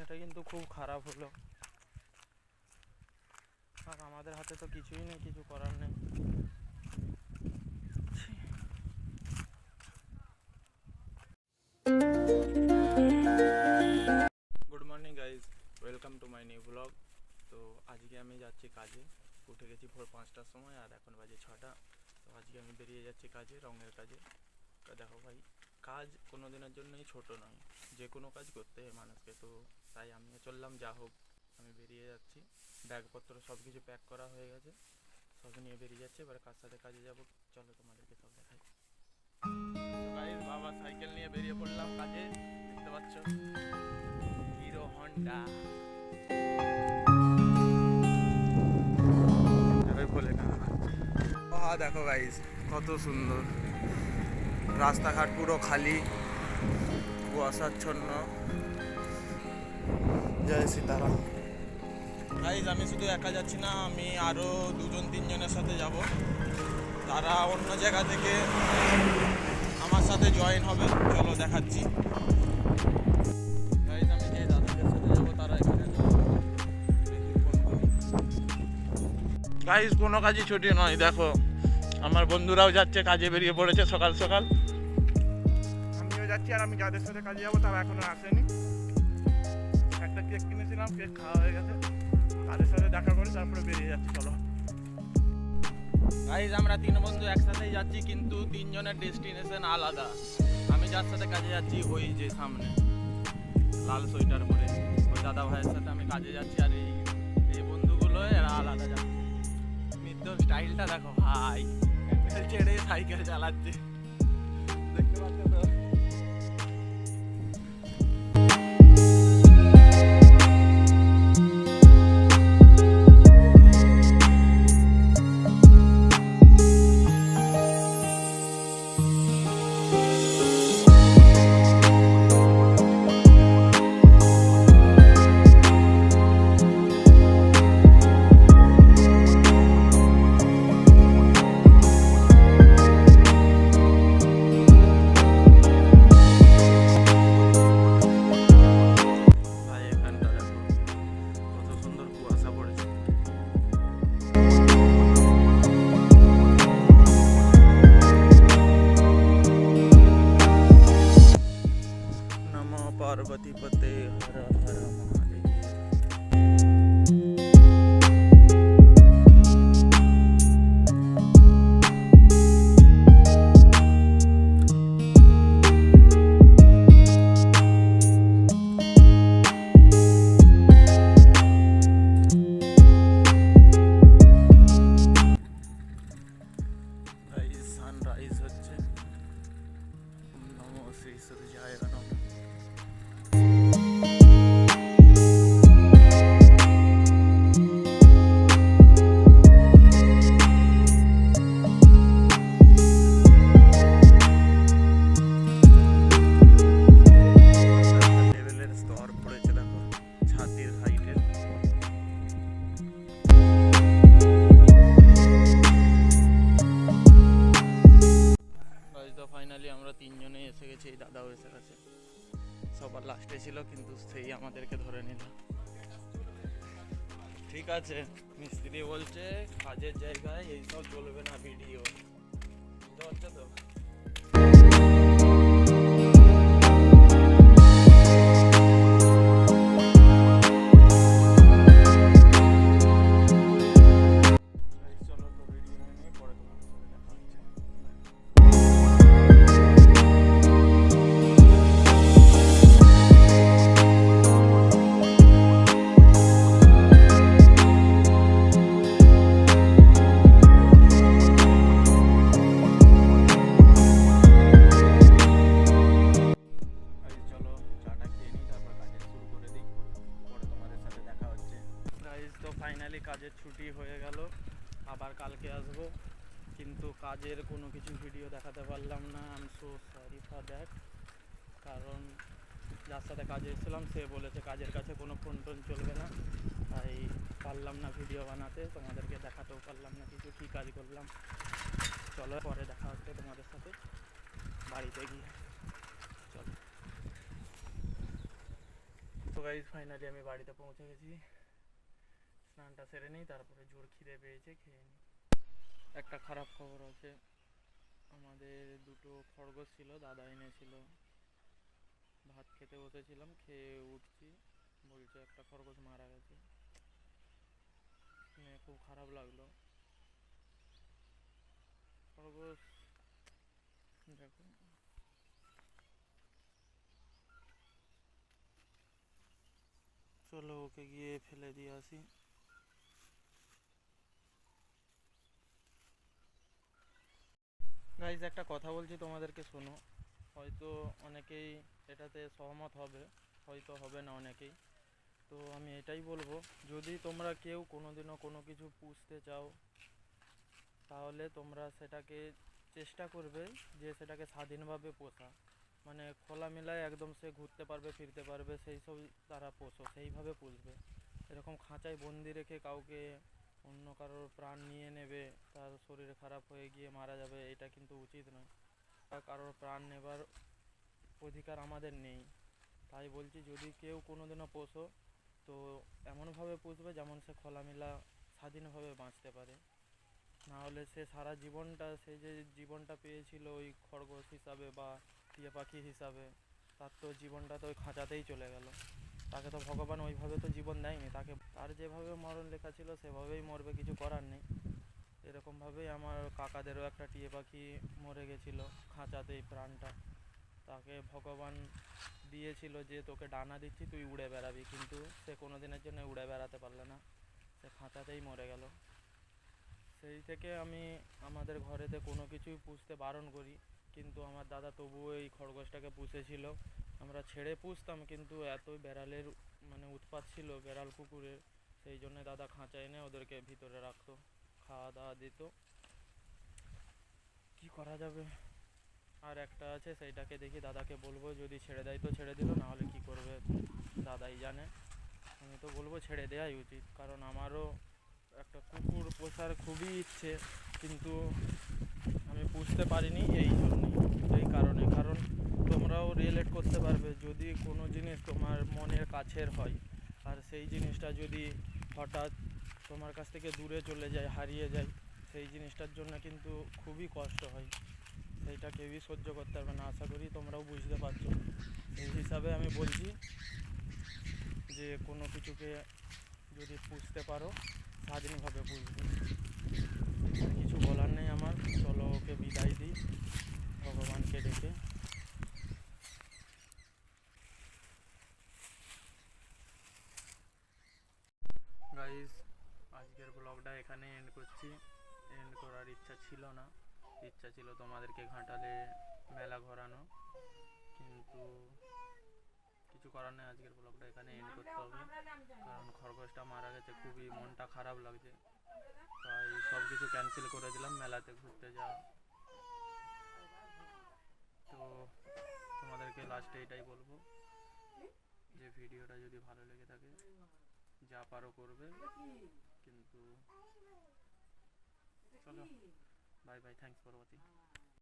এটা কিন্তু খুব খারাপ হলো, আর আমাদের হাতে তো কিছুই নেই, কিছু করার নেই। Good morning guys, welcome to my new blog. তো আজকে আমি যাচ্ছি কাজে। উঠে গেছি ভোর 5টার সময়, আর এখন বাজে 6টা। তো আজকে আমি বেরিয়ে যাচ্ছি কাজে, রঙের কাজে। তো দেখো ভাই, কাজ কোনো দিনের জন্যই ছোট নয়, যে কোনো কাজ করতে হয় মানুষকে। তো তাই আমিও চললাম, যা হোক আমি বেরিয়ে যাচ্ছি। ব্যাগপত্র সব কিছু প্যাক করা হয়ে গেছে, সব নিয়ে বেরিয়ে যাচ্ছে। এবার কার সাথে কাজে যাবো চলো তোমাদেরকে সব দেখাই। গাইস, বাবা সাইকেল নিয়ে বেরিয়ে পড়লাম কাজে। দেখতে পাচ্ছ হিরো হন্ডা বলে না। দেখো গাইস, কত সুন্দর রাস্তাঘাট, পুরো খালি, কুয়াশাচ্ছন্ন। জয় সীতারাম। গাইস, আমি শুধু একা যাচ্ছি না, আমি আরো 2-3 জনের সাথে যাব। তারা অন্য জায়গা থেকে আমার সাথে জয়েন হবে, চলো দেখাচ্ছি। গাইস, আমি যে দাদাদের সাথে যাবো তারা এখানে। গাইস, কোনো কাজই ছুটি নয়, দেখো আমার বন্ধুরাও যাচ্ছে, কাজে বেরিয়ে পড়েছে সকাল সকাল। আমিও যাচ্ছি, আর আমি যাদের সাথে কাজে যাবো তারা এখনো আসেনি। একটা কেক কিনেছিলাম, কেক খাওয়া হয়ে গেছে। তাদের সাথে দেখা করে তারপরে বেরিয়ে যাচ্ছি, চলো। গাইস, আমরা 3 বন্ধু একসাথেই যাচ্ছি, কিন্তু 3 জনের ডেস্টিনেশন আলাদা। আমি যার সাথে কাজে যাচ্ছি ওই যে সামনে লাল সোয়েটার পরে, ওই দাদা ভাইয়ের সাথে আমি কাজে যাচ্ছি। আর এই বন্ধুগুলো এরা আলাদা যাচ্ছে। মিত্রর স্টাইলটা দেখো ভাই, ছেড়ে সাইকেল চালাচ্ছে, দেখতে পাচ্ছ তো। पार्वती पते हर हर महादेव। সানরাইজ হচ্ছে। নমো শ্রী সূর্যায় নমঃ। ফাইনালি আমরা 3 জনেই এসে গেছি, এই দাদাও এসে গেছে। সবার লাস্টে ছিল, কিন্তু সেই আমাদেরকে ধরে নিল। ঠিক আছে, মিস্ত্রি বলছে কাজের জায়গায় এইসব চলবে না, ভিডিও বুঝতে পারছো তো। তো ফাইনালি কাজের ছুটি হয়ে গেল, আবার কালকে আসবো, কিন্তু কাজের কোনো কিছু ভিডিও দেখাতে পারলাম না। I am so sorry for that. কারণ যার সাথে কাজে এসেছিলাম সে বলেছে কাজের কাছে কোনো ফোন টোন চলবে না, তাই পারলাম না ভিডিও বানাতে, তোমাদেরকে দেখাতেও পারলাম না কিছু কী কাজ করলাম। চলো পরে দেখা হচ্ছে তোমাদের সাথে বাড়িতে গিয়ে, চলো। তো গাইজ ফাইনালি আমি বাড়িতে পৌঁছে গেছি। স্নানটা সেরে নিই, তারপরে জোর খিদে পেয়েছে, খেয়ে নিই। একটা খারাপ খবর আছে, আমাদের দুটো খরগোশ ছিল, দাদা এনেছিল। ভাত খেতে বসেছিলাম, খেয়ে উঠছি, বলছে একটা খরগোশ মারা গেছে। শুনে খুব খারাপ লাগলো। খরগোশ দেখো, চলো ওকে গিয়ে ফেলে দিয়ে আসি। গাইজ একটা কথা বলছি তোমাদেরকে, শোনো। হয়তো অনেকেই এটাতে সহমত হবে, হয়তো হবে না অনেকেই। তো আমি এটাই বলবো, যদি তোমরা কেউ কোনোদিনও কোনো কিছু পুষতে চাও, তাহলে তোমরা সেটাকে চেষ্টা করবে যে সেটাকে স্বাধীনভাবে পোষা, মানে খোলামেলায় একদম সে ঘুরতে পারবে, ফিরতে পারবে, সেই সব তারা পোষো, সেইভাবে পুষবে। এরকম খাঁচায় বন্দি রেখে কাউকে অন্য কারোর প্রাণ নিয়ে নেবে, তার শরীর খারাপ হয়ে গিয়ে মারা যাবে, এটা কিন্তু উচিত নয়। কারোর প্রাণ নেবার অধিকার আমাদের নেই। তাই বলছি, যদি কেউ কোনোদিনও পোষো, তো এমনভাবে পুষবে যেমন সে খোলামেলা স্বাধীনভাবে বাঁচতে পারে। না হলে সে সারা জীবনটা, সে যে জীবনটা পেয়েছিল ওই খরগোশ হিসাবে বা টিয়া পাখি হিসাবে, তার তো জীবনটা তো ওই খাঁচাতেই চলে গেল। তাকে তো ভগবান ওইভাবে তো জীবন দেয়নি, তাকে তার যেভাবে মরণ লেখা ছিল সেভাবেই মরবে, কিছু করার নেই। এরকমভাবেই আমার কাকাদেরও একটা টিয়া পাখি মরে গেছিলো খাঁচাতেই, প্রাণটা। তাকে ভগবান দিয়েছিল যে তোকে ডানা দিচ্ছি, তুই উড়ে বেড়াবি, কিন্তু সে কোনো দিনের জন্য উড়ে বেড়াতে পারলে না, সে খাঁচাতেই মরে গেল। সেই থেকে আমি আমাদের ঘরেতে কোনো কিছুই পুষতে বারণ করি, কিন্তু আমার দাদা তবুও এই খরগোশটাকে পুষেছিল। আমরা ছেড়ে পুষতাম, কিন্তু এতই বেড়ালের মানে উৎপাত ছিল, বেড়াল কুকুরের, সেই জন্য দাদা খাঁচা এনে ওদেরকে ভিতরে রাখতো, খাওয়া দাওয়া দিত। কি করা যাবে। আর একটা আছে, সেইটাকে দেখি দাদাকে বলবো, যদি ছেড়ে দেয় তো ছেড়ে দিল, না হলে কী করবে দাদাই জানে। আমি তো বলবো ছেড়ে দেওয়াই উচিত, কারণ আমারও একটা কুকুর পোষার খুবই ইচ্ছে, কিন্তু আমি পুষতে পারিনি এই কারণে। কারণ তোমরাও রিলেট করতে পারবে, যদি কোনো জিনিস তোমার মনের কাছের হয় আর সেই জিনিসটা যদি হঠাৎ তোমার কাছ থেকে দূরে চলে যায়, হারিয়ে যায়, সেই জিনিসটার জন্য কিন্তু খুবই কষ্ট হয়। সেইটা কেউই সহ্য করতে পারবে না, আশা করি তোমরাও বুঝতে পারছো। সেই হিসাবে আমি বলছি যে কোনো কিছুকে যদি পুষতে পারো, স্বাধীনভাবে পুষবে। আর কিছু বলার নেই আমার, চলো ওকে বিদায় দিই ভগবানকে ডেকে। গাইস, আজকের ব্লগটা এখানে এন্ড করছি। এন্ড করার ইচ্ছা ছিল না, ইচ্ছা ছিল তোমাদেরকে ঘাটালে মেলা ঘোরানো, কিন্তু কিছু করার নেই, আজকের ব্লগটা এখানে এন্ড করতে হবে। কারণ খরগোশটা মারা গেছে, খুবই মনটা খারাপ লাগছে, তাই সব কিছু ক্যান্সেল করে দিলাম মেলাতে ঘুরতে যাওয়া। তো তোমাদেরকে লাস্টে এটাই বলবো যে ভিডিওটা যদি ভালো লেগে থাকে, যা পারো করবে, কিন্তু চলো, bye bye, thanks for watching.